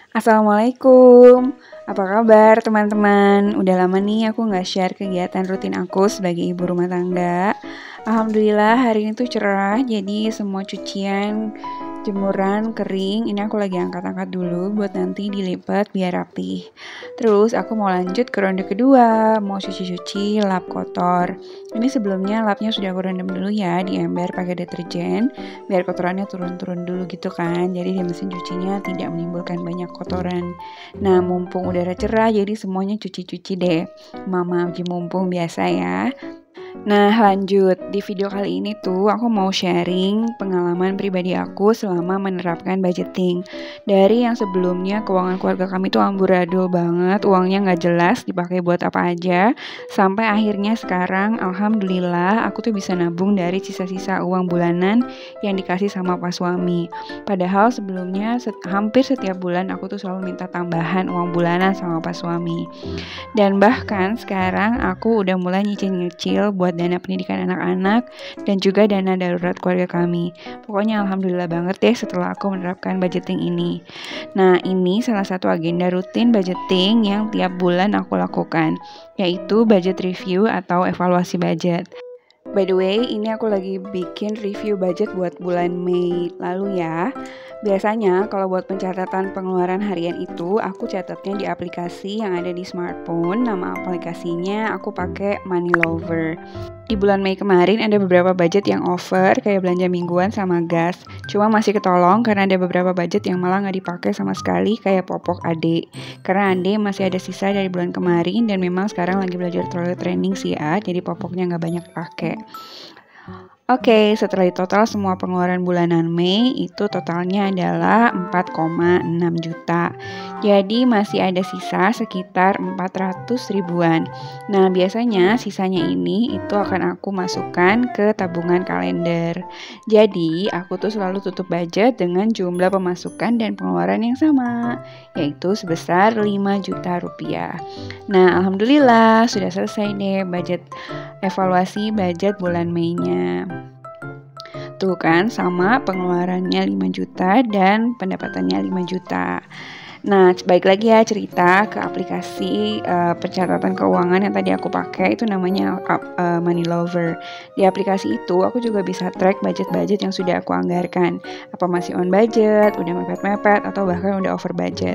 Assalamualaikum, apa kabar teman-teman? Udah lama nih aku nggak share kegiatan rutin aku sebagai ibu rumah tangga. Alhamdulillah hari ini tuh cerah, jadi semua cucian, jemuran, kering. Ini aku lagi angkat-angkat dulu buat nanti dilipat biar rapih. Terus aku mau lanjut ke ronde kedua, mau cuci-cuci lap kotor. Ini sebelumnya lapnya sudah aku rendam dulu ya di ember pakai deterjen, biar kotorannya turun-turun dulu gitu kan. Jadi di mesin cucinya tidak menimbulkan banyak kotoran. Nah, mumpung udara cerah jadi semuanya cuci-cuci deh. Mama Ji mumpung biasa ya. Nah, lanjut. Di video kali ini tuh aku mau sharing pengalaman pribadi aku selama menerapkan budgeting. Dari yang sebelumnya keuangan keluarga kami tuh amburadul banget, uangnya nggak jelas dipakai buat apa aja, sampai akhirnya sekarang alhamdulillah aku tuh bisa nabung dari sisa-sisa uang bulanan yang dikasih sama pak suami. Padahal sebelumnya hampir setiap bulan aku tuh selalu minta tambahan uang bulanan sama pak suami. Dan bahkan sekarang aku udah mulai nyicil-nyicil buat dana pendidikan anak-anak dan juga dana darurat keluarga kami. Pokoknya alhamdulillah banget deh setelah aku menerapkan budgeting ini. Nah, ini salah satu agenda rutin budgeting yang tiap bulan aku lakukan, yaitu budget review atau evaluasi budget. By the way, ini aku lagi bikin review budget buat bulan Mei lalu ya. Biasanya kalau buat pencatatan pengeluaran harian itu, aku catatnya di aplikasi yang ada di smartphone. Nama aplikasinya aku pakai Money Lover. Di bulan Mei kemarin ada beberapa budget yang over, kayak belanja mingguan sama gas. Cuma masih ketolong karena ada beberapa budget yang malah nggak dipakai sama sekali, kayak popok adik. Karena adik masih ada sisa dari bulan kemarin dan memang sekarang lagi belajar toilet training sih ya, jadi popoknya nggak banyak pakai. Oke, setelah total semua pengeluaran bulanan Mei itu totalnya adalah 4,6 juta. Jadi masih ada sisa sekitar 400 ribuan. Nah, biasanya sisanya ini itu akan aku masukkan ke tabungan kalender. Jadi, aku tuh selalu tutup budget dengan jumlah pemasukan dan pengeluaran yang sama, yaitu sebesar 5 juta rupiah. Nah, alhamdulillah sudah selesai deh evaluasi budget bulan Mei-nya. Tuh kan sama pengeluarannya 5 juta dan pendapatannya 5 juta. Nah, baik lagi ya cerita ke aplikasi pencatatan keuangan yang tadi aku pakai, itu namanya Money Lover. Di aplikasi itu aku juga bisa track budget-budget yang sudah aku anggarkan. Apa masih on budget, udah mepet-mepet, atau bahkan udah over budget.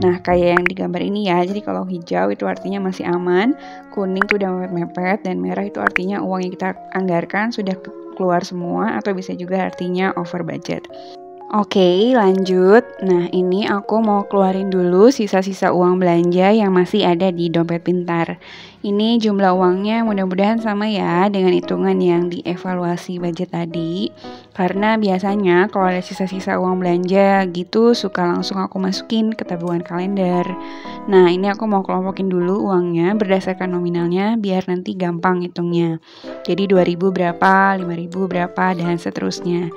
Nah, kayak yang di gambar ini ya, jadi kalau hijau itu artinya masih aman, kuning tuh udah mepet-mepet, dan merah itu artinya uang yang kita anggarkan sudah keluar semua, atau bisa juga artinya over budget. Oke, lanjut. Nah, ini aku mau keluarin dulu sisa-sisa uang belanja yang masih ada di dompet pintar. Ini jumlah uangnya mudah-mudahan sama ya dengan hitungan yang dievaluasi budget tadi. Karena biasanya kalau ada sisa-sisa uang belanja gitu suka langsung aku masukin ke tabungan kalender. Nah, ini aku mau kelompokin dulu uangnya berdasarkan nominalnya biar nanti gampang hitungnya. Jadi 2.000 berapa, 5.000 berapa, dan seterusnya.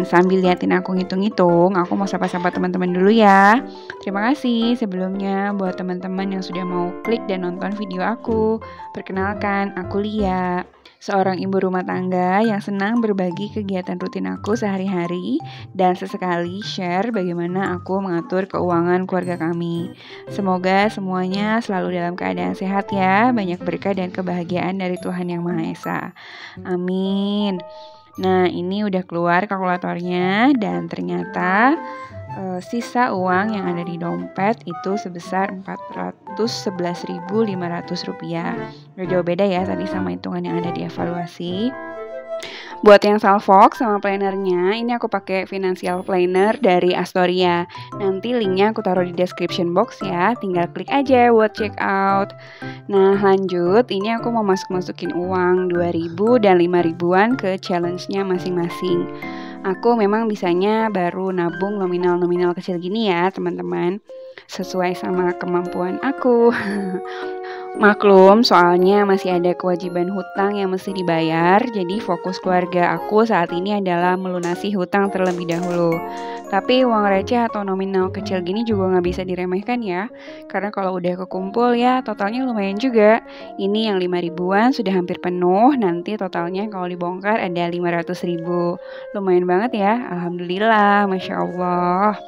Sambil liatin aku ngitung-ngitung, aku mau sapa-sapa teman-teman dulu ya. Terima kasih sebelumnya buat teman-teman yang sudah mau klik dan nonton video aku. Perkenalkan, aku Lia, seorang ibu rumah tangga yang senang berbagi kegiatan rutin aku sehari-hari dan sesekali share bagaimana aku mengatur keuangan keluarga kami. Semoga semuanya selalu dalam keadaan sehat ya, banyak berkah dan kebahagiaan dari Tuhan Yang Maha Esa. Amin. Nah, ini udah keluar kalkulatornya dan ternyata sisa uang yang ada di dompet itu sebesar 411.500 rupiah. Gak jauh beda ya tadi sama hitungan yang ada di evaluasi. Buat yang salfok sama plannernya, ini aku pakai financial planner dari Astoria. Nanti linknya aku taruh di description box ya, tinggal klik aja buat check out. Nah, lanjut, ini aku mau masukin uang 2.000 dan 5.000-an ke challenge-nya masing-masing. Aku memang bisanya baru nabung nominal-nominal kecil gini ya, teman-teman. Sesuai sama kemampuan aku. Maklum, soalnya masih ada kewajiban hutang yang mesti dibayar, jadi fokus keluarga aku saat ini adalah melunasi hutang terlebih dahulu. Tapi uang receh atau nominal kecil gini juga nggak bisa diremehkan ya, karena kalau udah kekumpul ya totalnya lumayan juga. Ini yang 5.000-an sudah hampir penuh, nanti totalnya kalau dibongkar ada 500.000. Lumayan banget ya, alhamdulillah, Masya Allah.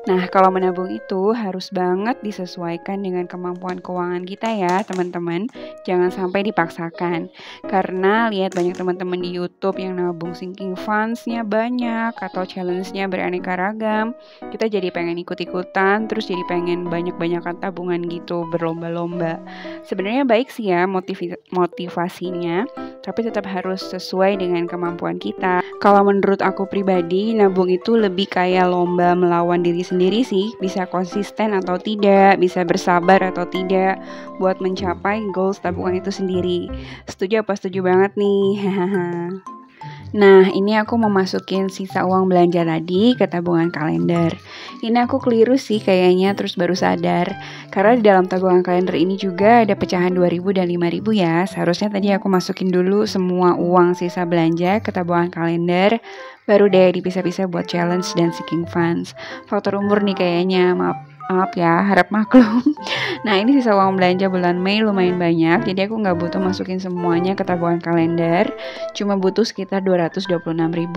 Nah, kalau menabung itu harus banget disesuaikan dengan kemampuan keuangan kita ya, teman-teman. Jangan sampai dipaksakan. Karena lihat banyak teman-teman di YouTube yang nabung sinking funds-nya banyak atau challenge-nya beraneka ragam. Kita jadi pengen ikut-ikutan, terus jadi pengen banyak-banyakan tabungan gitu, berlomba-lomba. Sebenarnya baik sih ya motivasinya, tapi tetap harus sesuai dengan kemampuan kita. Kalau menurut aku pribadi, nabung itu lebih kayak lomba melawan diri sendiri sih. Bisa konsisten atau tidak, bisa bersabar atau tidak buat mencapai goals tabungan itu sendiri. Setuju apa setuju banget nih? Nah, ini aku mau masukin sisa uang belanja tadi ke tabungan kalender. Ini aku keliru sih kayaknya, terus baru sadar. Karena di dalam tabungan kalender ini juga ada pecahan 2.000 dan 5.000 ya. Seharusnya tadi aku masukin dulu semua uang sisa belanja ke tabungan kalender. Baru deh dipisah-pisah buat challenge dan seeking funds. Faktor umur nih kayaknya, maaf ya, harap maklum. Nah, ini sisa uang belanja bulan Mei lumayan banyak, jadi aku nggak butuh masukin semuanya ke tabungan kalender. Cuma butuh sekitar 226.000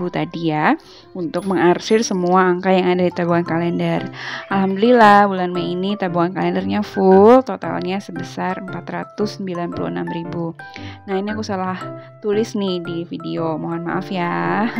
tadi ya, untuk mengarsir semua angka yang ada di tabungan kalender. Alhamdulillah, bulan Mei ini tabungan kalendernya full, totalnya sebesar 496.000. Nah, ini aku salah tulis nih di video, mohon maaf ya.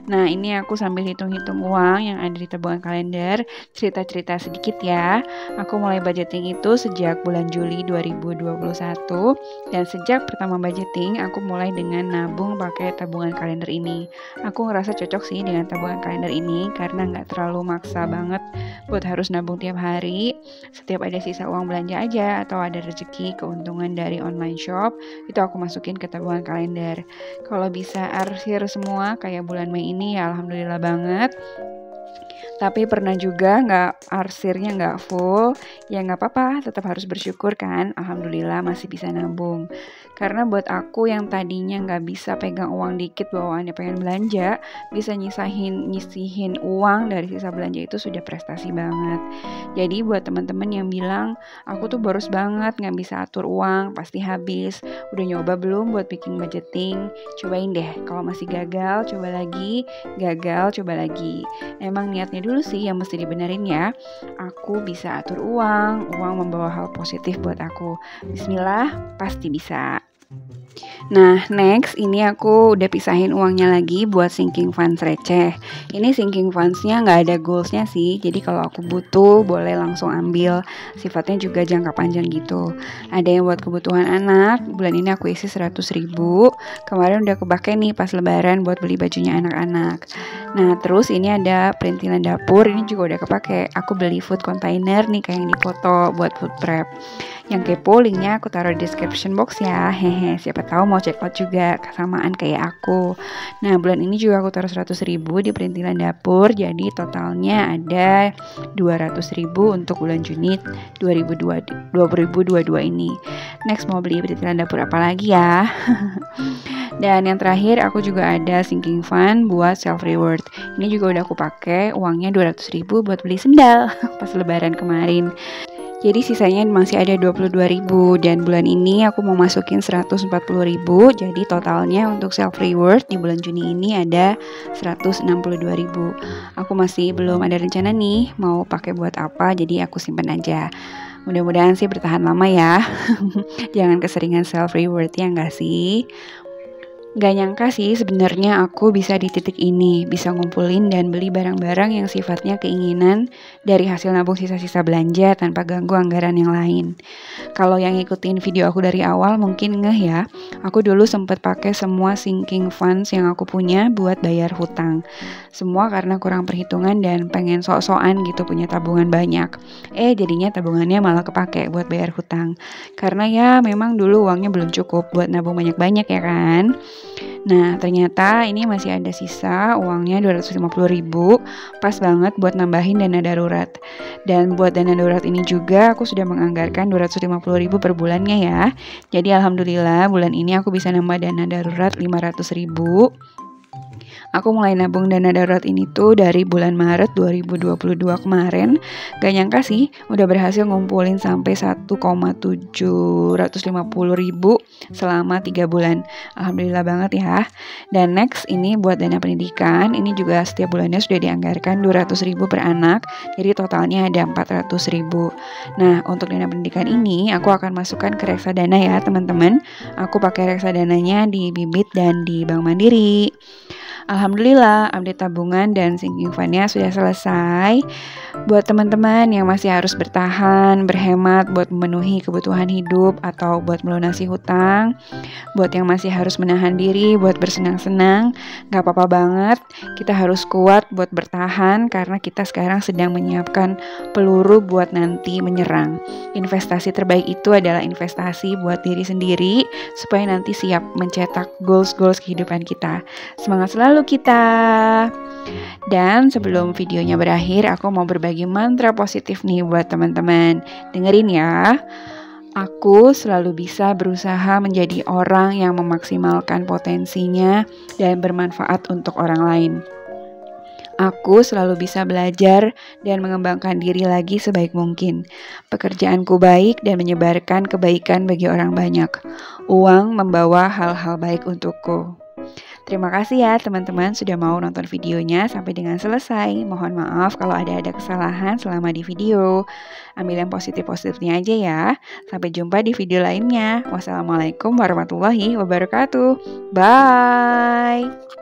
Nah, ini aku sambil hitung-hitung uang yang ada di tabungan kalender, cerita-cerita sedikit ya. Aku mulai budgeting itu sejak bulan Juli 2021, dan sejak pertama budgeting, aku mulai dengan nabung pakai tabungan kalender ini. Aku ngerasa cocok sih dengan tabungan kalender ini, karena nggak terlalu maksa banget buat harus nabung tiap hari. Setiap ada sisa uang belanja aja, atau ada rezeki keuntungan dari online shop, itu aku masukin ke tabungan kalender. Kalau bisa arsir semua kayak bulan Mei ini ya alhamdulillah banget. Tapi pernah juga arsirnya nggak full, ya nggak apa-apa, tetap harus bersyukur kan, alhamdulillah masih bisa nabung. Karena buat aku yang tadinya nggak bisa pegang uang dikit bawaannya pengen belanja, bisa nyisihin uang dari sisa belanja itu sudah prestasi banget. Jadi buat teman-teman yang bilang, aku tuh boros banget, nggak bisa atur uang, pasti habis. Udah nyoba belum buat bikin budgeting? Cobain deh, kalau masih gagal, coba lagi, gagal, coba lagi. Emang niatnya dulu sih yang mesti dibenerin ya. Aku bisa atur uang membawa hal positif buat aku. Bismillah, pasti bisa. Nah, next ini aku udah pisahin uangnya lagi buat sinking funds receh. Ini sinking fundsnya nggak ada goalsnya sih, jadi kalau aku butuh boleh langsung ambil. Sifatnya juga jangka panjang gitu. Ada yang buat kebutuhan anak, bulan ini aku isi 100.000. Kemarin udah kepake nih pas lebaran buat beli bajunya anak-anak. Nah, terus ini ada perintilan dapur, ini juga udah kepake. Aku beli food container nih kayak yang dipoto buat food prep. Yang kepo linknya aku taruh di description box ya. Hehe, siapa tahu mau check out juga kesamaan kayak aku. Nah, bulan ini juga aku taruh 100.000 di perintilan dapur. Jadi totalnya ada 200.000 untuk bulan Juni 2022 ini. Next mau beli perintilan dapur apa lagi ya? Dan yang terakhir aku juga ada sinking fund buat self reward. Ini juga udah aku pakai uangnya 200.000 buat beli sendal pas lebaran kemarin. Jadi sisanya masih ada 22.000 dan bulan ini aku mau masukin 140.000. Jadi totalnya untuk self reward di bulan Juni ini ada 162.000. Aku masih belum ada rencana nih mau pakai buat apa, jadi aku simpan aja. Mudah-mudahan sih bertahan lama ya. Jangan keseringan self reward ya enggak sih? Gak nyangka sih sebenarnya aku bisa di titik ini, bisa ngumpulin dan beli barang-barang yang sifatnya keinginan dari hasil nabung sisa-sisa belanja tanpa ganggu anggaran yang lain. Kalau yang ngikutin video aku dari awal mungkin ngeh ya, aku dulu sempat pakai semua sinking funds yang aku punya buat bayar hutang. Semua karena kurang perhitungan dan pengen sok-sokan gitu punya tabungan banyak. Jadinya tabungannya malah kepake buat bayar hutang. Karena ya memang dulu uangnya belum cukup buat nabung banyak-banyak ya kan. Nah, ternyata ini masih ada sisa uangnya 250.000, pas banget buat nambahin dana darurat. Dan buat dana darurat ini juga aku sudah menganggarkan 250.000 per bulannya ya. Jadi alhamdulillah bulan ini aku bisa nambah dana darurat 500.000. Aku mulai nabung dana darurat ini tuh dari bulan Maret 2022 kemarin. Gak nyangka sih udah berhasil ngumpulin sampai 1,750.000 selama 3 bulan. Alhamdulillah banget ya. Dan next ini buat dana pendidikan, ini juga setiap bulannya sudah dianggarkan 200.000 per anak. Jadi totalnya ada 400.000. Nah, untuk dana pendidikan ini aku akan masukkan ke reksadana ya teman-teman. Aku pakai reksadananya di Bibit dan di Bank Mandiri. Alhamdulillah, update tabungan dan sinking fund-nya sudah selesai. Buat teman-teman yang masih harus bertahan, berhemat buat memenuhi kebutuhan hidup atau buat melunasi hutang, buat yang masih harus menahan diri buat bersenang-senang, gak apa-apa banget. Kita harus kuat buat bertahan karena kita sekarang sedang menyiapkan peluru buat nanti menyerang. Investasi terbaik itu adalah investasi buat diri sendiri supaya nanti siap mencetak goals-goals kehidupan kita. Semangat selalu kita. Dan sebelum videonya berakhir, aku mau berbagi mantra positif nih buat teman-teman. Dengerin ya. Aku selalu bisa berusaha menjadi orang yang memaksimalkan potensinya dan bermanfaat untuk orang lain. Aku selalu bisa belajar dan mengembangkan diri lagi sebaik mungkin. Pekerjaanku baik dan menyebarkan kebaikan bagi orang banyak. Uang membawa hal-hal baik untukku. Terima kasih ya teman-teman sudah mau nonton videonya sampai dengan selesai. Mohon maaf kalau ada kesalahan selama di video. Ambil yang positif-positifnya aja ya. Sampai jumpa di video lainnya. Wassalamualaikum warahmatullahi wabarakatuh. Bye.